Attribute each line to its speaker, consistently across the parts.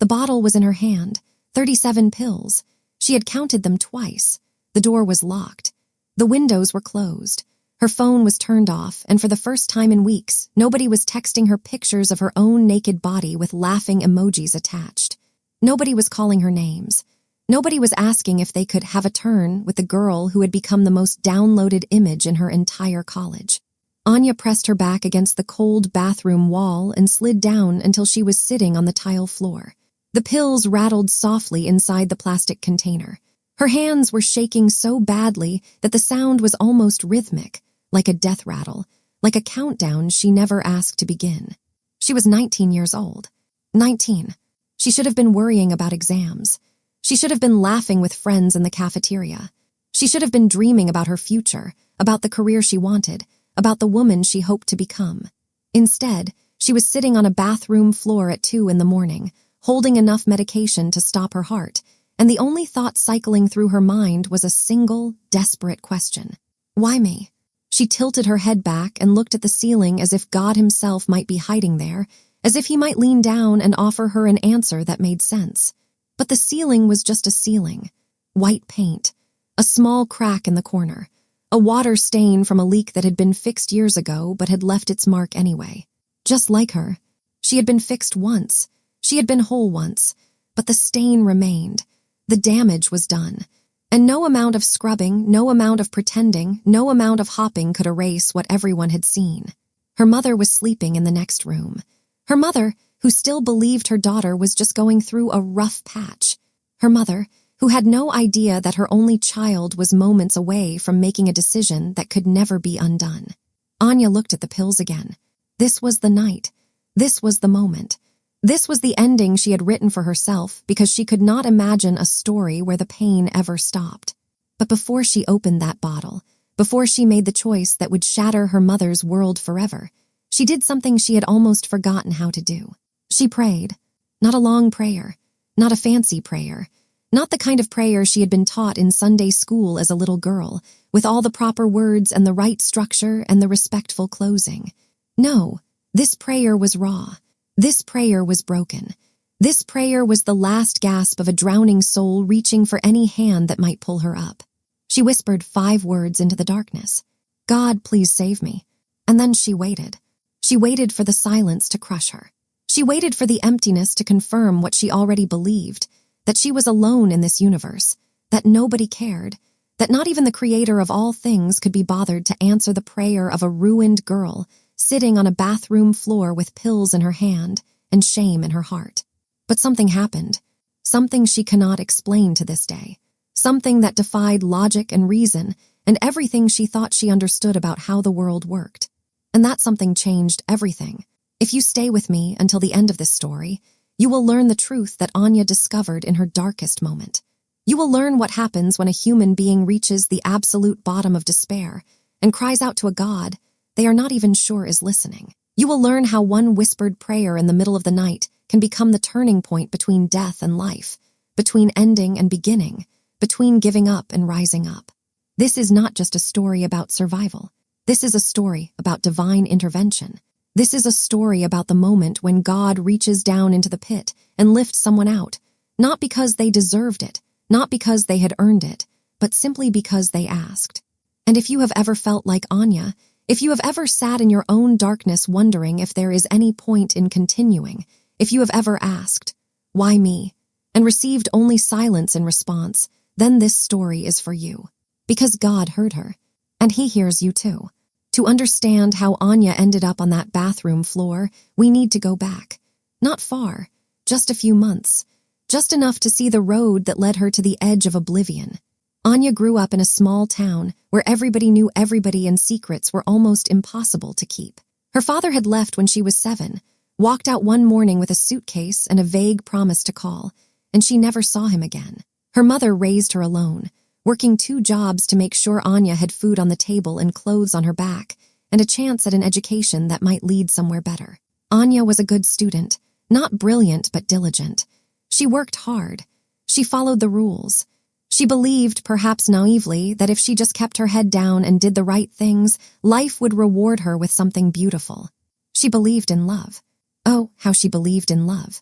Speaker 1: The bottle was in her hand, 37 pills. She had counted them twice. The door was locked. The windows were closed. Her phone was turned off, and for the first time in weeks, nobody was texting her pictures of her own naked body with laughing emojis attached. Nobody was calling her names. Nobody was asking if they could have a turn with the girl who had become the most downloaded image in her entire college. Anya pressed her back against the cold bathroom wall and slid down until she was sitting on the tile floor. The pills rattled softly inside the plastic container. Her hands were shaking so badly that the sound was almost rhythmic, like a death rattle, like a countdown she never asked to begin. She was 19 years old. 19. She should have been worrying about exams. She should have been laughing with friends in the cafeteria. She should have been dreaming about her future, about the career she wanted, about the woman she hoped to become. Instead, she was sitting on a bathroom floor at 2 a.m, holding enough medication to stop her heart, and the only thought cycling through her mind was a single, desperate question. Why me? She tilted her head back and looked at the ceiling as if God himself might be hiding there, as if he might lean down and offer her an answer that made sense. But the ceiling was just a ceiling. White paint, a small crack in the corner, a water stain from a leak that had been fixed years ago but had left its mark anyway. Just like her. She had been fixed once. She had been whole once. But the stain remained. The damage was done. And no amount of scrubbing, no amount of pretending, no amount of hopping could erase what everyone had seen. Her mother was sleeping in the next room. Her mother, who still believed her daughter was just going through a rough patch. Her mother, who had no idea that her only child was moments away from making a decision that could never be undone. Anya looked at the pills again. This was the night. This was the moment. This was the ending she had written for herself because she could not imagine a story where the pain ever stopped. But before she opened that bottle, before she made the choice that would shatter her mother's world forever, she did something she had almost forgotten how to do. She prayed. Not a long prayer. Not a fancy prayer. Not the kind of prayer she had been taught in Sunday school as a little girl, with all the proper words and the right structure and the respectful closing. No, this prayer was raw. This prayer was broken. This prayer was the last gasp of a drowning soul reaching for any hand that might pull her up. She whispered 5 words into the darkness. God, please save me. And then she waited. She waited for the silence to crush her. She waited for the emptiness to confirm what she already believed, that she was alone in this universe, that nobody cared, that not even the creator of all things could be bothered to answer the prayer of a ruined girl sitting on a bathroom floor with pills in her hand and shame in her heart. But something happened, something she cannot explain to this day, something that defied logic and reason and everything she thought she understood about how the world worked. And that something changed everything. If you stay with me until the end of this story, you will learn the truth that Anya discovered in her darkest moment. You will learn what happens when a human being reaches the absolute bottom of despair and cries out to a God they are not even sure is listening. You will learn how one whispered prayer in the middle of the night can become the turning point between death and life, between ending and beginning, between giving up and rising up. This is not just a story about survival. This is a story about divine intervention. This is a story about the moment when God reaches down into the pit and lifts someone out, not because they deserved it, not because they had earned it, but simply because they asked. And if you have ever felt like Anya, if you have ever sat in your own darkness wondering if there is any point in continuing, if you have ever asked, "Why me?" and received only silence in response, then this story is for you. Because God heard her, and he hears you too. To understand how Anya ended up on that bathroom floor, we need to go back. Not far, just a few months, just enough to see the road that led her to the edge of oblivion. Anya grew up in a small town where everybody knew everybody and secrets were almost impossible to keep. Her father had left when she was 7, walked out one morning with a suitcase and a vague promise to call, and she never saw him again. Her mother raised her alone, working 2 jobs to make sure Anya had food on the table and clothes on her back, and a chance at an education that might lead somewhere better. Anya was a good student, not brilliant but diligent. She worked hard. She followed the rules. She believed, perhaps naively, that if she just kept her head down and did the right things, life would reward her with something beautiful. She believed in love. Oh, how she believed in love.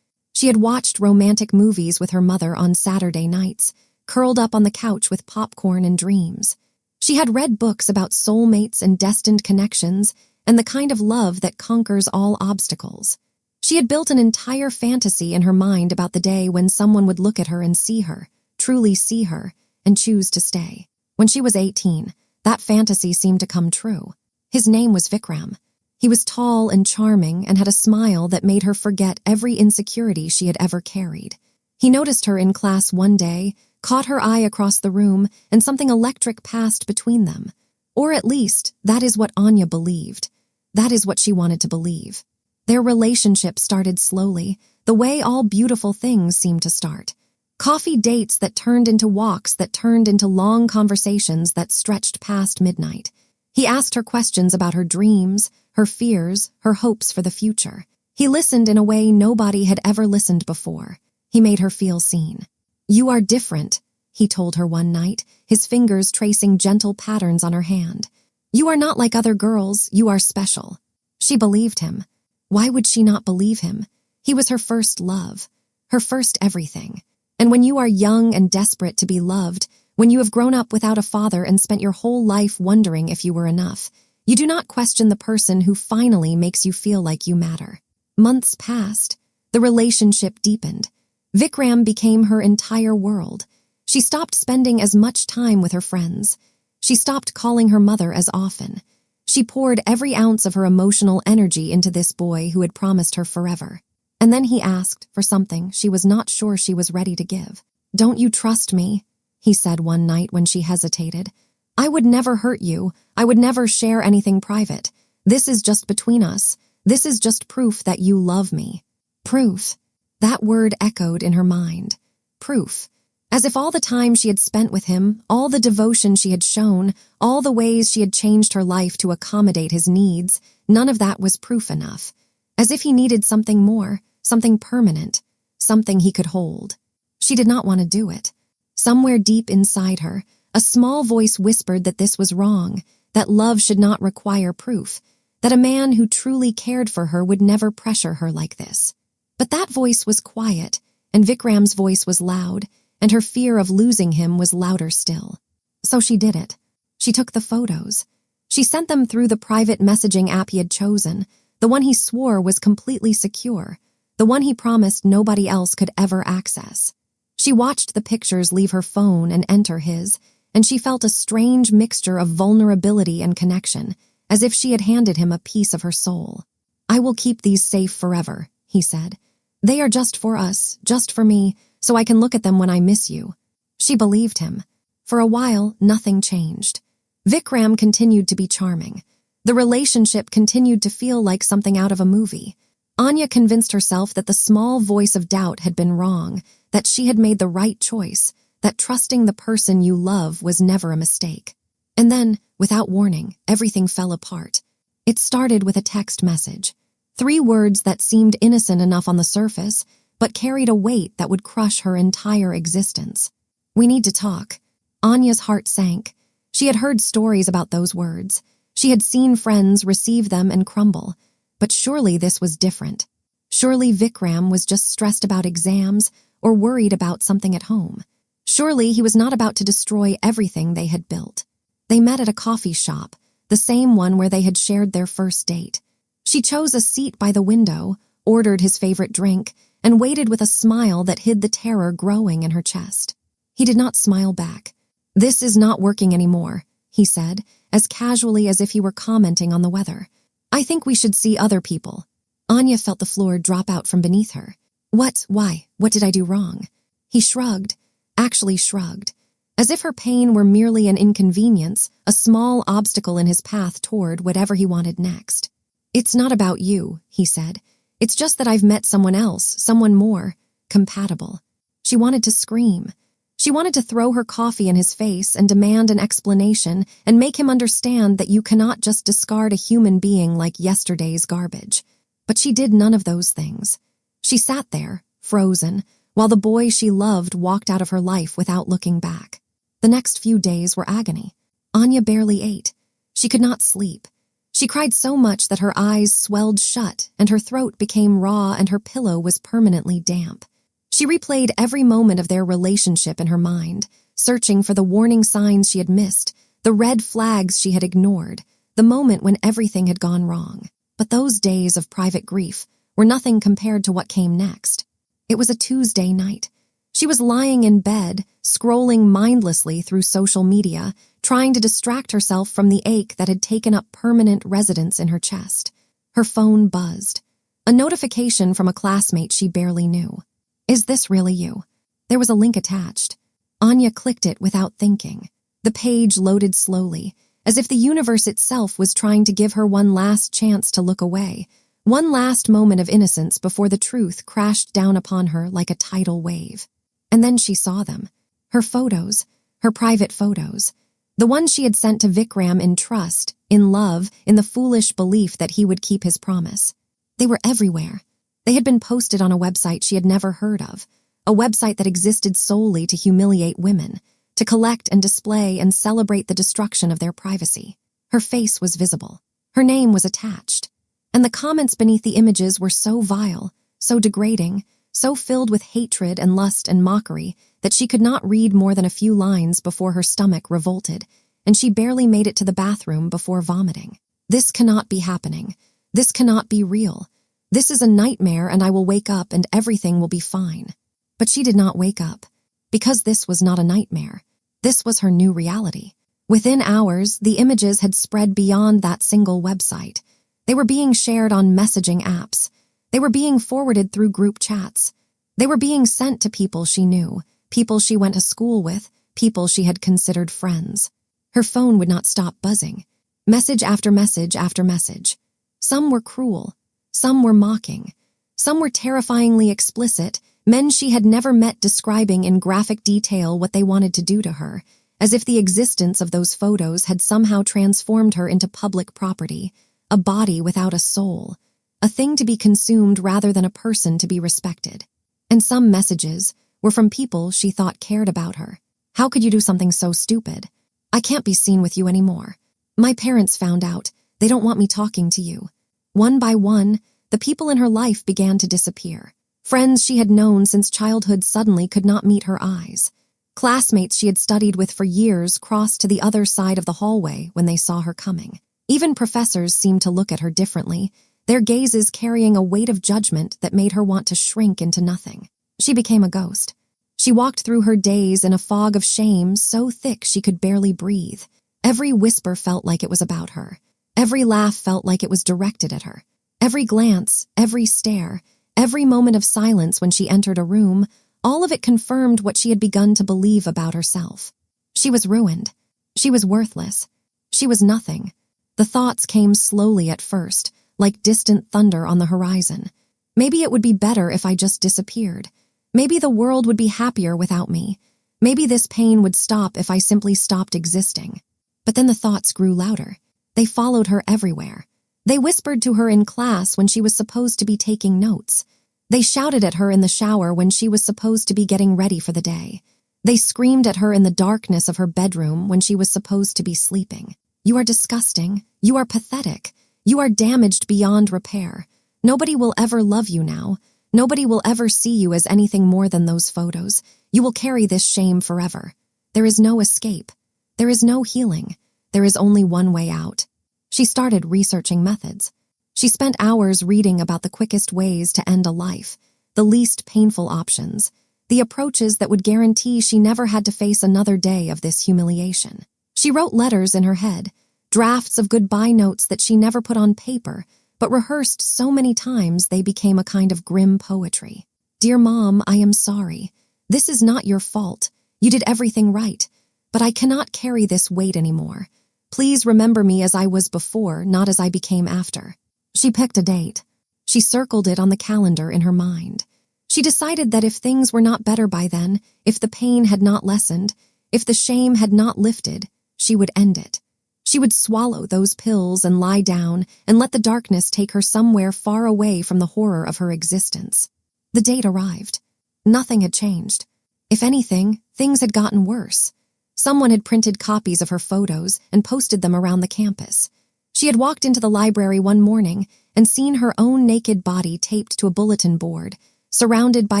Speaker 1: She had watched romantic movies with her mother on Saturday nights, curled up on the couch with popcorn and dreams. She had read books about soulmates and destined connections and the kind of love that conquers all obstacles. She had built an entire fantasy in her mind about the day when someone would look at her and see her, truly see her, and choose to stay. When she was 18, that fantasy seemed to come true. His name was Vikram. He was tall and charming and had a smile that made her forget every insecurity she had ever carried. He noticed her in class one day, caught her eye across the room, and something electric passed between them. Or at least, that is what Anya believed. That is what she wanted to believe. Their relationship started slowly, the way all beautiful things seem to start. Coffee dates that turned into walks that turned into long conversations that stretched past midnight. He asked her questions about her dreams, her fears, her hopes for the future. He listened in a way nobody had ever listened before. He made her feel seen. "You are different," he told her one night, his fingers tracing gentle patterns on her hand. "You are not like other girls, you are special." She believed him. Why would she not believe him? He was her first love, her first everything. And when you are young and desperate to be loved, when you have grown up without a father and spent your whole life wondering if you were enough, you do not question the person who finally makes you feel like you matter. Months passed. The relationship deepened. Vikram became her entire world. She stopped spending as much time with her friends. She stopped calling her mother as often. She poured every ounce of her emotional energy into this boy who had promised her forever. And then he asked for something she was not sure she was ready to give. "Don't you trust me?" he said one night when she hesitated. "I would never hurt you. I would never share anything private. This is just between us. This is just proof that you love me." Proof. That word echoed in her mind. Proof. As if all the time she had spent with him, all the devotion she had shown, all the ways she had changed her life to accommodate his needs, none of that was proof enough. As if he needed something more, something permanent, something he could hold. She did not want to do it. Somewhere deep inside her, a small voice whispered that this was wrong, that love should not require proof, that a man who truly cared for her would never pressure her like this. But that voice was quiet, and Vikram's voice was loud, and her fear of losing him was louder still. So she did it. She took the photos. She sent them through the private messaging app he had chosen, the one he swore was completely secure, the one he promised nobody else could ever access. She watched the pictures leave her phone and enter his, and she felt a strange mixture of vulnerability and connection, as if she had handed him a piece of her soul. "I will keep these safe forever," he said. "They are just for us, just for me, so I can look at them when I miss you." She believed him. For a while, nothing changed. Vikram continued to be charming. The relationship continued to feel like something out of a movie. Anya convinced herself that the small voice of doubt had been wrong, that she had made the right choice, that trusting the person you love was never a mistake. And then, without warning, everything fell apart. It started with a text message. 3 words that seemed innocent enough on the surface, but carried a weight that would crush her entire existence. "We need to talk." Anya's heart sank. She had heard stories about those words. She had seen friends receive them and crumble. But surely this was different. Surely Vikram was just stressed about exams or worried about something at home. Surely he was not about to destroy everything they had built. They met at a coffee shop, the same one where they had shared their first date. She chose a seat by the window, ordered his favorite drink, and waited with a smile that hid the terror growing in her chest. He did not smile back. "This is not working anymore," he said, as casually as if he were commenting on the weather. "I think we should see other people." Anya felt the floor drop out from beneath her. "What? Why? What did I do wrong?" He shrugged, actually shrugged, as if her pain were merely an inconvenience, a small obstacle in his path toward whatever he wanted next. "It's not about you," he said. "It's just that I've met someone else, someone more compatible." She wanted to scream. She wanted to throw her coffee in his face and demand an explanation and make him understand that you cannot just discard a human being like yesterday's garbage. But she did none of those things. She sat there, frozen, while the boy she loved walked out of her life without looking back. The next few days were agony. Anya barely ate. She could not sleep. She cried so much that her eyes swelled shut and her throat became raw and her pillow was permanently damp. She replayed every moment of their relationship in her mind, searching for the warning signs she had missed, the red flags she had ignored, the moment when everything had gone wrong. But those days of private grief were nothing compared to what came next. It was a Tuesday night. She was lying in bed, scrolling mindlessly through social media, trying to distract herself from the ache that had taken up permanent residence in her chest. Her phone buzzed. A notification from a classmate she barely knew. "Is this really you?" There was a link attached. Anya clicked it without thinking. The page loaded slowly, as if the universe itself was trying to give her one last chance to look away, one last moment of innocence before the truth crashed down upon her like a tidal wave. And then she saw them. Her photos, her private photos. The ones she had sent to Vikram in trust, in love, in the foolish belief that he would keep his promise. They were everywhere. They had been posted on a website she had never heard of, a website that existed solely to humiliate women, to collect and display and celebrate the destruction of their privacy. Her face was visible. Her name was attached. And the comments beneath the images were so vile, so degrading, so filled with hatred and lust and mockery that she could not read more than a few lines before her stomach revolted, and she barely made it to the bathroom before vomiting. This cannot be happening. This cannot be real. This is a nightmare, and I will wake up and everything will be fine. But she did not wake up, because this was not a nightmare. This was her new reality. Within hours, the images had spread beyond that single website. They were being shared on messaging apps. They were being forwarded through group chats. They were being sent to people she knew, people she went to school with, people she had considered friends. Her phone would not stop buzzing. Message after message after message. Some were cruel. Some were mocking. Some were terrifyingly explicit, men she had never met describing in graphic detail what they wanted to do to her, as if the existence of those photos had somehow transformed her into public property, a body without a soul, a thing to be consumed rather than a person to be respected. And some messages were from people she thought cared about her. "How could you do something so stupid? I can't be seen with you anymore. My parents found out. They don't want me talking to you." One by one, the people in her life began to disappear. Friends she had known since childhood suddenly could not meet her eyes. Classmates she had studied with for years crossed to the other side of the hallway when they saw her coming. Even professors seemed to look at her differently, their gazes carrying a weight of judgment that made her want to shrink into nothing. She became a ghost. She walked through her days in a fog of shame so thick she could barely breathe. Every whisper felt like it was about her. Every laugh felt like it was directed at her. Every glance, every stare, every moment of silence when she entered a room, all of it confirmed what she had begun to believe about herself. She was ruined. She was worthless. She was nothing. The thoughts came slowly at first, like distant thunder on the horizon. Maybe it would be better if I just disappeared. Maybe the world would be happier without me. Maybe this pain would stop if I simply stopped existing. But then the thoughts grew louder. They followed her everywhere. They whispered to her in class when she was supposed to be taking notes. They shouted at her in the shower when she was supposed to be getting ready for the day. They screamed at her in the darkness of her bedroom when she was supposed to be sleeping. "You are disgusting. You are pathetic. You are damaged beyond repair. Nobody will ever love you now. Nobody will ever see you as anything more than those photos. You will carry this shame forever. There is no escape. There is no healing. There is only one way out." She started researching methods. She spent hours reading about the quickest ways to end a life, the least painful options, the approaches that would guarantee she never had to face another day of this humiliation. She wrote letters in her head, drafts of goodbye notes that she never put on paper, but rehearsed so many times they became a kind of grim poetry. "Dear Mom, I am sorry. This is not your fault. You did everything right. But I cannot carry this weight anymore. Please remember me as I was before, not as I became after." She picked a date. She circled it on the calendar in her mind. She decided that if things were not better by then, if the pain had not lessened, if the shame had not lifted, she would end it. She would swallow those pills and lie down and let the darkness take her somewhere far away from the horror of her existence. The date arrived. Nothing had changed. If anything, things had gotten worse. Someone had printed copies of her photos and posted them around the campus. She had walked into the library one morning and seen her own naked body taped to a bulletin board, surrounded by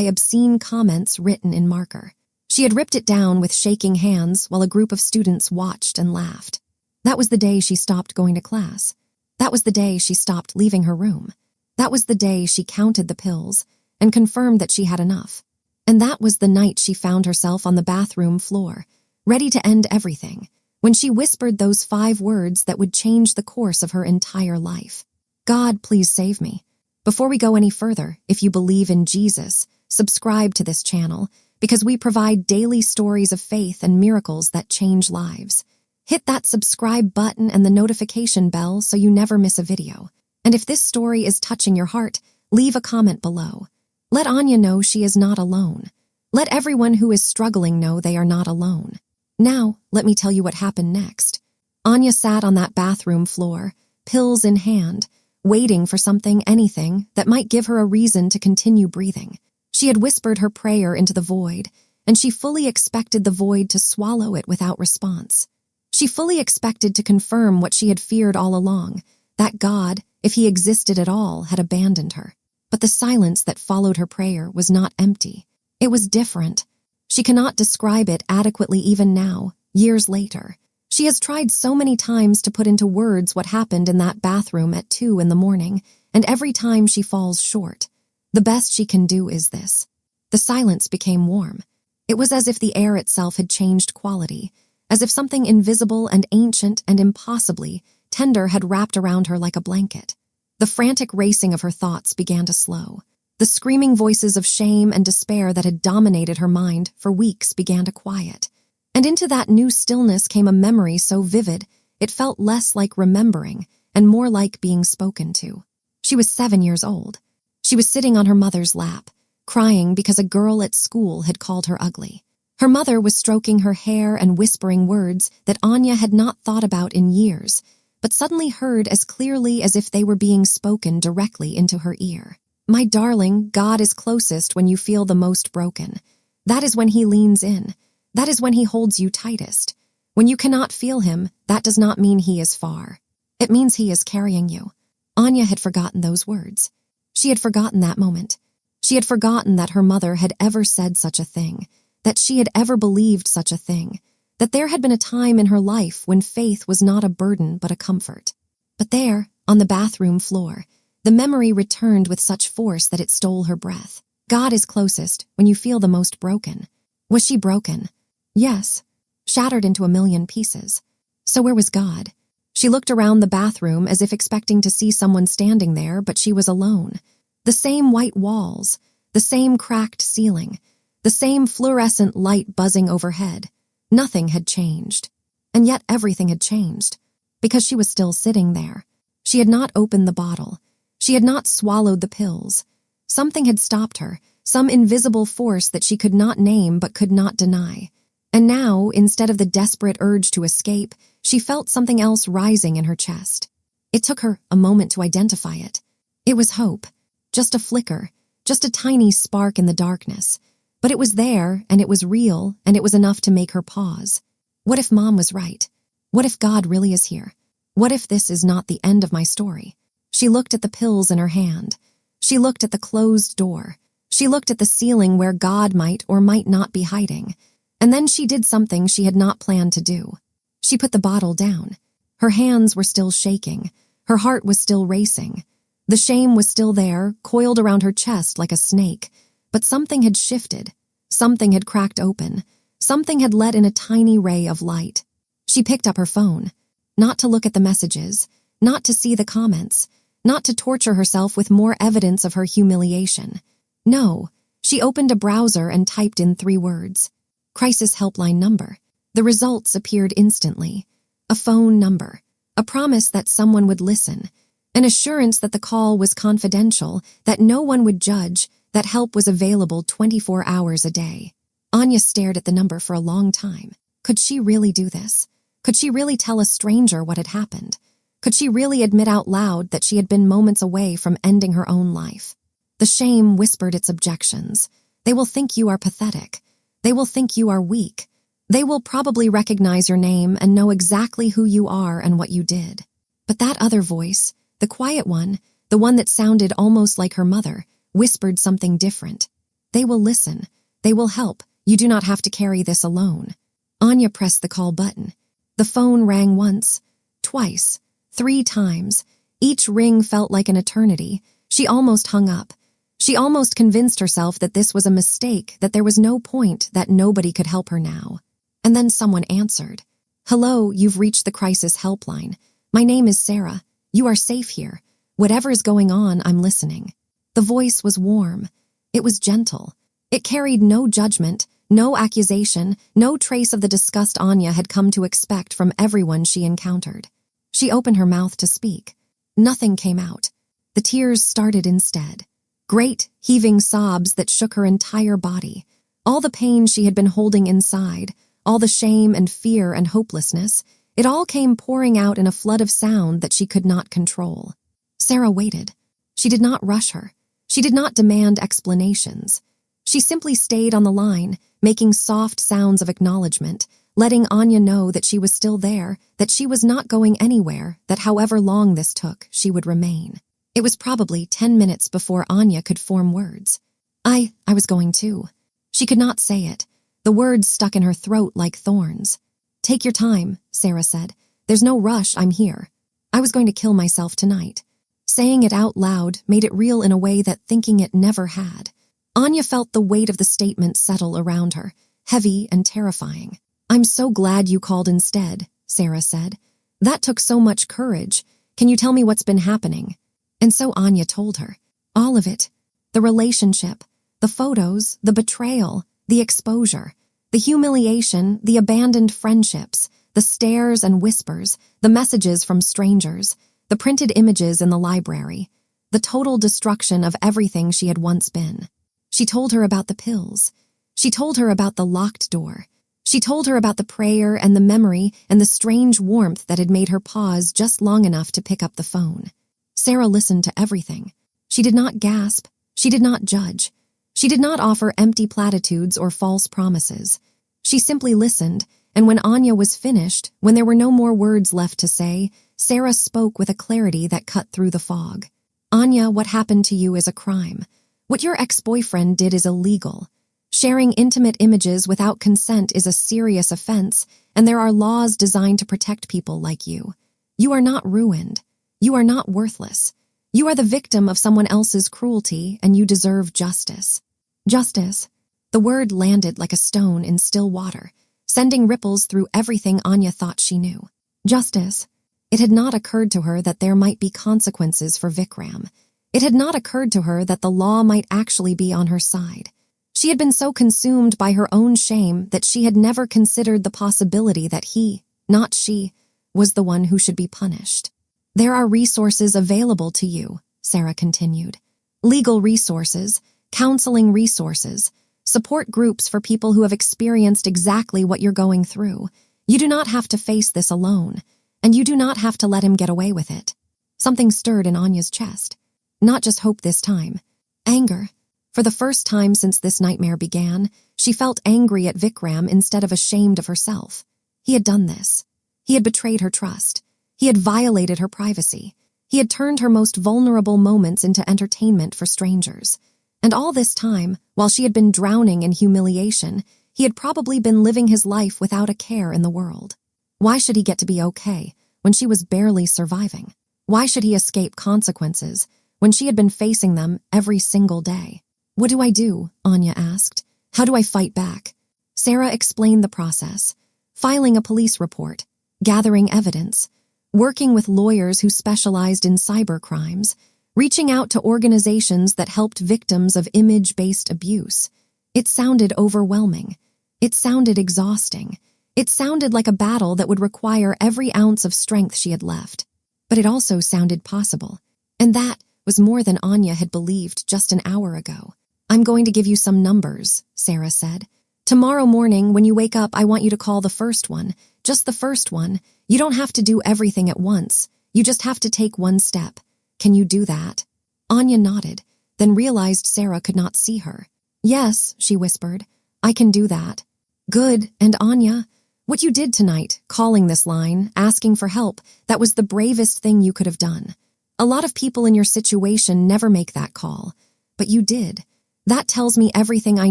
Speaker 1: obscene comments written in marker. She had ripped it down with shaking hands while a group of students watched and laughed. That was the day she stopped going to class. That was the day she stopped leaving her room. That was the day she counted the pills and confirmed that she had enough. And that was the night she found herself on the bathroom floor, ready to end everything, when she whispered those 5 words that would change the course of her entire life. God, please save me. Before we go any further, if you believe in Jesus, subscribe to this channel because we provide daily stories of faith and miracles that change lives. Hit that subscribe button and the notification bell so you never miss a video. And if this story is touching your heart, leave a comment below. Let Anya know she is not alone. Let everyone who is struggling know they are not alone. Now, let me tell you what happened next. Anya sat on that bathroom floor, pills in hand, waiting for something, anything, that might give her a reason to continue breathing. She had whispered her prayer into the void, and she fully expected the void to swallow it without response. She fully expected to confirm what she had feared all along, that God, if he existed at all, had abandoned her. But the silence that followed her prayer was not empty. It was different. She cannot describe it adequately even now, years later. She has tried so many times to put into words what happened in that bathroom at 2 in the morning, and every time she falls short. The best she can do is this. The silence became warm. It was as if the air itself had changed quality, as if something invisible and ancient and impossibly tender had wrapped around her like a blanket. The frantic racing of her thoughts began to slow. The screaming voices of shame and despair that had dominated her mind for weeks began to quiet. And into that new stillness came a memory so vivid, it felt less like remembering and more like being spoken to. She was 7 years old. She was sitting on her mother's lap, crying because a girl at school had called her ugly. Her mother was stroking her hair and whispering words that Anya had not thought about in years, but suddenly heard as clearly as if they were being spoken directly into her ear. My darling, God is closest when you feel the most broken. That is when he leans in. That is when he holds you tightest. When you cannot feel him, that does not mean he is far. It means he is carrying you. Anya had forgotten those words. She had forgotten that moment. She had forgotten that her mother had ever said such a thing, that she had ever believed such a thing, that there had been a time in her life when faith was not a burden but a comfort. But there, on the bathroom floor, the memory returned with such force that it stole her breath. God is closest when you feel the most broken. Was she broken? Yes, shattered into a million pieces. So where was God? She looked around the bathroom as if expecting to see someone standing there, but she was alone. The same white walls, the same cracked ceiling, the same fluorescent light buzzing overhead. Nothing had changed. And yet everything had changed, because she was still sitting there. She had not opened the bottle. She had not swallowed the pills. Something had stopped her, some invisible force that she could not name but could not deny. And now, instead of the desperate urge to escape, she felt something else rising in her chest. It took her a moment to identify it. It was hope. Just a flicker, just a tiny spark in the darkness. But it was there, and it was real, and it was enough to make her pause. What if Mom was right? What if God really is here? What if this is not the end of my story? She looked at the pills in her hand. She looked at the closed door. She looked at the ceiling where God might or might not be hiding. And then she did something she had not planned to do. She put the bottle down. Her hands were still shaking. Her heart was still racing. The shame was still there, coiled around her chest like a snake. But something had shifted. Something had cracked open. Something had let in a tiny ray of light. She picked up her phone. Not to look at the messages. Not to see the comments. Not to torture herself with more evidence of her humiliation. No, she opened a browser and typed in 3 words. Crisis helpline number. The results appeared instantly. A phone number. A promise that someone would listen. An assurance that the call was confidential, that no one would judge, that help was available 24 hours a day. Anya stared at the number for a long time. Could she really do this? Could she really tell a stranger what had happened? Could she really admit out loud that she had been moments away from ending her own life? The shame whispered its objections. They will think you are pathetic. They will think you are weak. They will probably recognize your name and know exactly who you are and what you did. But that other voice, the quiet one, the one that sounded almost like her mother, whispered something different. They will listen. They will help. You do not have to carry this alone. Anya pressed the call button. The phone rang once, twice, 3 times. Each ring felt like an eternity. She almost hung up. She almost convinced herself that this was a mistake, that there was no point, that nobody could help her now. And then someone answered. Hello, you've reached the crisis helpline. My name is Sarah. You are safe here. Whatever is going on, I'm listening. The voice was warm. It was gentle. It carried no judgment, no accusation, no trace of the disgust Anya had come to expect from everyone she encountered. She opened her mouth to speak. Nothing came out. The tears started instead. Great, heaving sobs that shook her entire body. All the pain she had been holding inside, all the shame and fear and hopelessness, it all came pouring out in a flood of sound that she could not control. Sarah waited. She did not rush her. She did not demand explanations. She simply stayed on the line, making soft sounds of acknowledgement, letting Anya know that she was still there, that she was not going anywhere, that however long this took, she would remain. It was probably 10 minutes before Anya could form words. I was going too. She could not say it. The words stuck in her throat like thorns. Take your time, Sarah said. There's no rush, I'm here. I was going to kill myself tonight. Saying it out loud made it real in a way that thinking it never had. Anya felt the weight of the statement settle around her, heavy and terrifying. I'm so glad you called instead, Sarah said. That took so much courage. Can you tell me what's been happening? And so Anya told her. All of it. The relationship, the photos, the betrayal, the exposure, the humiliation, the abandoned friendships, the stares and whispers, the messages from strangers, the printed images in the library, the total destruction of everything she had once been. She told her about the pills. She told her about the locked door. She told her about the prayer and the memory and the strange warmth that had made her pause just long enough to pick up the phone. Sarah listened to everything. She did not gasp. She did not judge. She did not offer empty platitudes or false promises. She simply listened, and when Anya was finished, when there were no more words left to say, Sarah spoke with a clarity that cut through the fog. Anya, what happened to you is a crime. What your ex-boyfriend did is illegal. Sharing intimate images without consent is a serious offense, and there are laws designed to protect people like you. You are not ruined. You are not worthless. You are the victim of someone else's cruelty, and you deserve justice. Justice. The word landed like a stone in still water, sending ripples through everything Anya thought she knew. Justice. It had not occurred to her that there might be consequences for Vikram. It had not occurred to her that the law might actually be on her side. She had been so consumed by her own shame that she had never considered the possibility that he, not she, was the one who should be punished. There are resources available to you, Sarah continued. Legal resources, counseling resources, support groups for people who have experienced exactly what you're going through. You do not have to face this alone, and you do not have to let him get away with it. Something stirred in Anya's chest. Not just hope this time. Anger. For the first time since this nightmare began, she felt angry at Vikram instead of ashamed of herself. He had done this. He had betrayed her trust. He had violated her privacy. He had turned her most vulnerable moments into entertainment for strangers. And all this time, while she had been drowning in humiliation, he had probably been living his life without a care in the world. Why should he get to be okay when she was barely surviving? Why should he escape consequences when she had been facing them every single day? What do I do? Anya asked. How do I fight back? Sarah explained the process. Filing a police report, gathering evidence, working with lawyers who specialized in cyber crimes, reaching out to organizations that helped victims of image-based abuse. It sounded overwhelming. It sounded exhausting. It sounded like a battle that would require every ounce of strength she had left. But it also sounded possible. And that was more than Anya had believed just an hour ago. I'm going to give you some numbers, Sarah said. Tomorrow morning, when you wake up, I want you to call the first one. Just the first one. You don't have to do everything at once. You just have to take one step. Can you do that? Anya nodded, then realized Sarah could not see her. Yes, she whispered. I can do that. Good, and Anya, What you did tonight, calling this line, asking for help, that was the bravest thing you could have done. A lot of people in your situation never make that call, but you did. That tells me everything I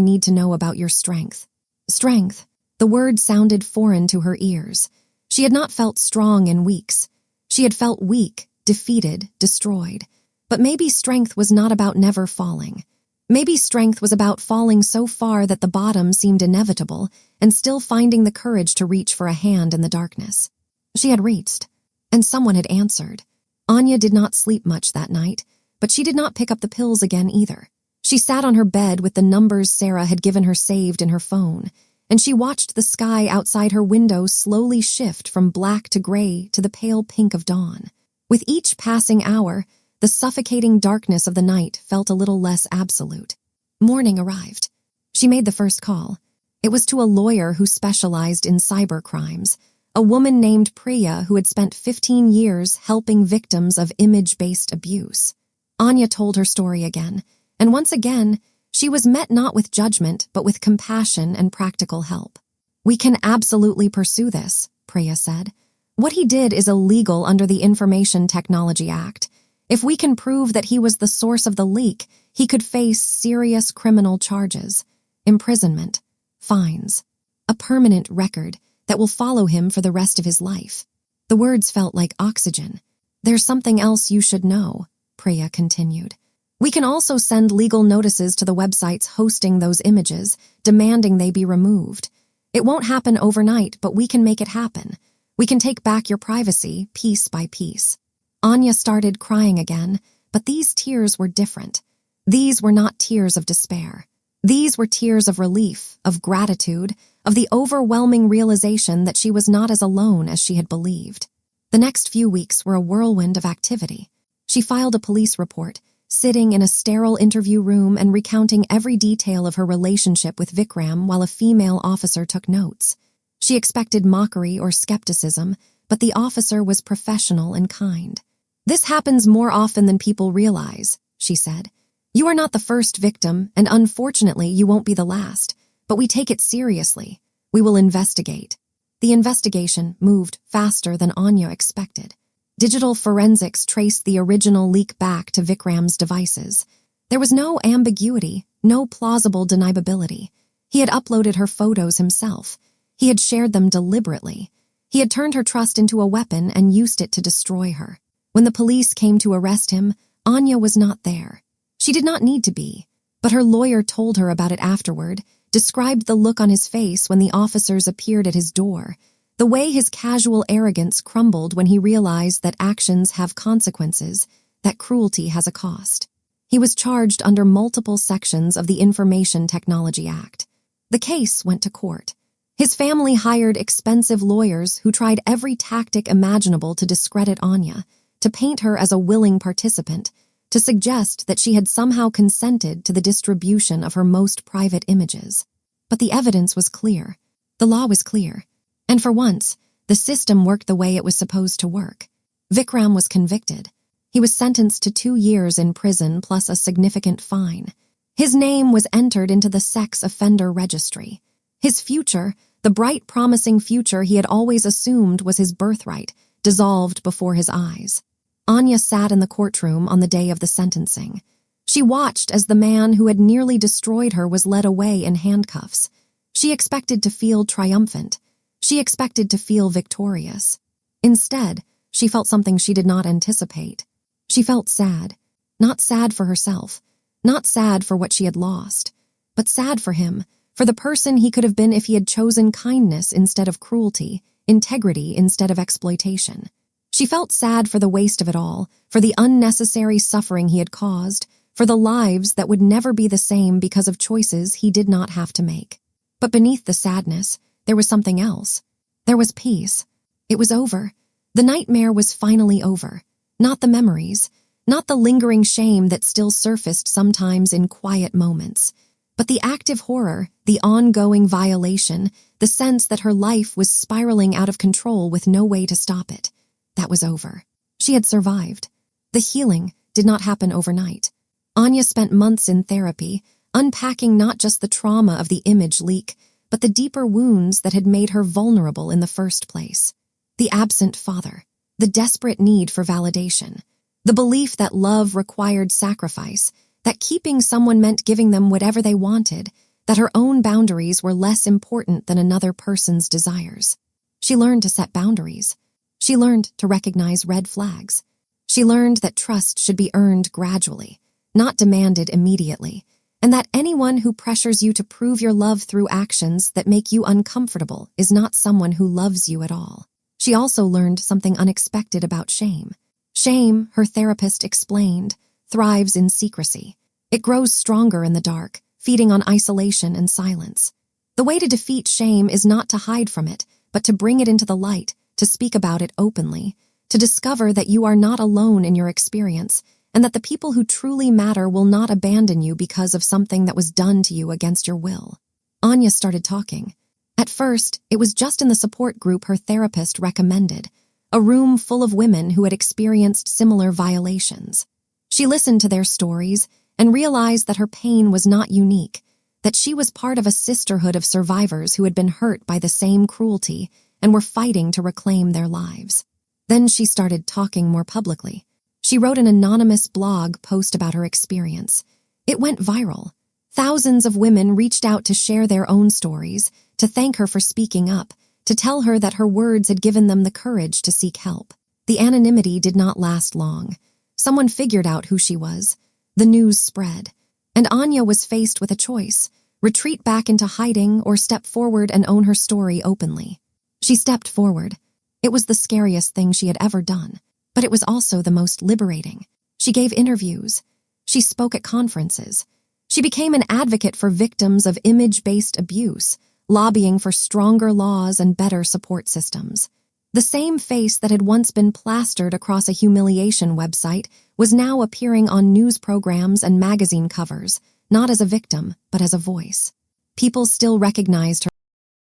Speaker 1: need to know about your strength. Strength. The word sounded foreign to her ears. She had not felt strong in weeks. She had felt weak, defeated, destroyed. But maybe strength was not about never falling. Maybe strength was about falling so far that the bottom seemed inevitable and still finding the courage to reach for a hand in the darkness. She had reached, and someone had answered. Anya did not sleep much that night, but she did not pick up the pills again either. She sat on her bed with the numbers Sarah had given her saved in her phone, and she watched the sky outside her window slowly shift from black to gray to the pale pink of dawn. With each passing hour, the suffocating darkness of the night felt a little less absolute. Morning arrived. She made the first call. It was to a lawyer who specialized in cyber crimes, a woman named Priya who had spent 15 years helping victims of image-based abuse. Anya told her story again, and once again, she was met not with judgment but with compassion and practical help. "We can absolutely pursue this," Priya said. "What he did is illegal under the Information Technology Act. If we can prove that he was the source of the leak, he could face serious criminal charges, imprisonment, fines, a permanent record that will follow him for the rest of his life." The words felt like oxygen. "There's something else you should know," Priya continued. "We can also send legal notices to the websites hosting those images, demanding they be removed. It won't happen overnight, but we can make it happen. We can take back your privacy, piece by piece." Anya started crying again, but these tears were different. These were not tears of despair. These were tears of relief, of gratitude, of the overwhelming realization that she was not as alone as she had believed. The next few weeks were a whirlwind of activity. She filed a police report, sitting in a sterile interview room and recounting every detail of her relationship with Vikram while a female officer took notes. She expected mockery or skepticism, but the officer was professional and kind. "This happens more often than people realize," she said. "You are not the first victim, and unfortunately you won't be the last, but we take it seriously. We will investigate." The investigation moved faster than Anya expected. Digital forensics traced the original leak back to Vikram's devices. There was no ambiguity, no plausible deniability. He had uploaded her photos himself. He had shared them deliberately. He had turned her trust into a weapon and used it to destroy her. When the police came to arrest him, Anya was not there. She did not need to be, but her lawyer told her about it afterward, described the look on his face when the officers appeared at his door, the way his casual arrogance crumbled when he realized that actions have consequences, that cruelty has a cost. He was charged under multiple sections of the Information Technology Act. The case went to court. His family hired expensive lawyers who tried every tactic imaginable to discredit Anya, to paint her as a willing participant, to suggest that she had somehow consented to the distribution of her most private images. But the evidence was clear. The law was clear. And for once, the system worked the way it was supposed to work. Vikram was convicted. He was sentenced to 2 years in prison plus a significant fine. His name was entered into the sex offender registry. His future, the bright, promising future he had always assumed was his birthright, dissolved before his eyes. Anya sat in the courtroom on the day of the sentencing. She watched as the man who had nearly destroyed her was led away in handcuffs. She expected to feel triumphant. She expected to feel victorious. Instead, she felt something she did not anticipate. She felt sad. Not sad for herself, not sad for what she had lost, but sad for him, for the person he could have been if he had chosen kindness instead of cruelty, integrity instead of exploitation. She felt sad for the waste of it all, for the unnecessary suffering he had caused, for the lives that would never be the same because of choices he did not have to make. But beneath the sadness, there was something else. There was peace. It was over. The nightmare was finally over. Not the memories, not the lingering shame that still surfaced sometimes in quiet moments, but the active horror, the ongoing violation, the sense that her life was spiraling out of control with no way to stop it. That was over. She had survived. The healing did not happen overnight. Anya spent months in therapy, unpacking not just the trauma of the image leak, but the deeper wounds that had made her vulnerable in the first place. The absent father, the desperate need for validation, the belief that love required sacrifice, that keeping someone meant giving them whatever they wanted, that her own boundaries were less important than another person's desires. She learned to set boundaries. She learned to recognize red flags. She learned that trust should be earned gradually, not demanded immediately, and that anyone who pressures you to prove your love through actions that make you uncomfortable is not someone who loves you at all. She also learned something unexpected about shame. Shame, her therapist explained, thrives in secrecy. It grows stronger in the dark, feeding on isolation and silence. The way to defeat shame is not to hide from it, but to bring it into the light, to speak about it openly, to discover that you are not alone in your experience, and that the people who truly matter will not abandon you because of something that was done to you against your will. Anya started talking. At first, it was just in the support group her therapist recommended, a room full of women who had experienced similar violations. She listened to their stories and realized that her pain was not unique, that she was part of a sisterhood of survivors who had been hurt by the same cruelty and were fighting to reclaim their lives. Then she started talking more publicly. She wrote an anonymous blog post about her experience. It went viral. Thousands of women reached out to share their own stories, to thank her for speaking up, to tell her that her words had given them the courage to seek help. The anonymity did not last long. Someone figured out who she was. The news spread. And Anya was faced with a choice: retreat back into hiding or step forward and own her story openly. She stepped forward. It was the scariest thing she had ever done, but it was also the most liberating. She gave interviews. She spoke at conferences. She became an advocate for victims of image-based abuse, lobbying for stronger laws and better support systems. The same face that had once been plastered across a humiliation website was now appearing on news programs and magazine covers, not as a victim, but as a voice. People still recognized her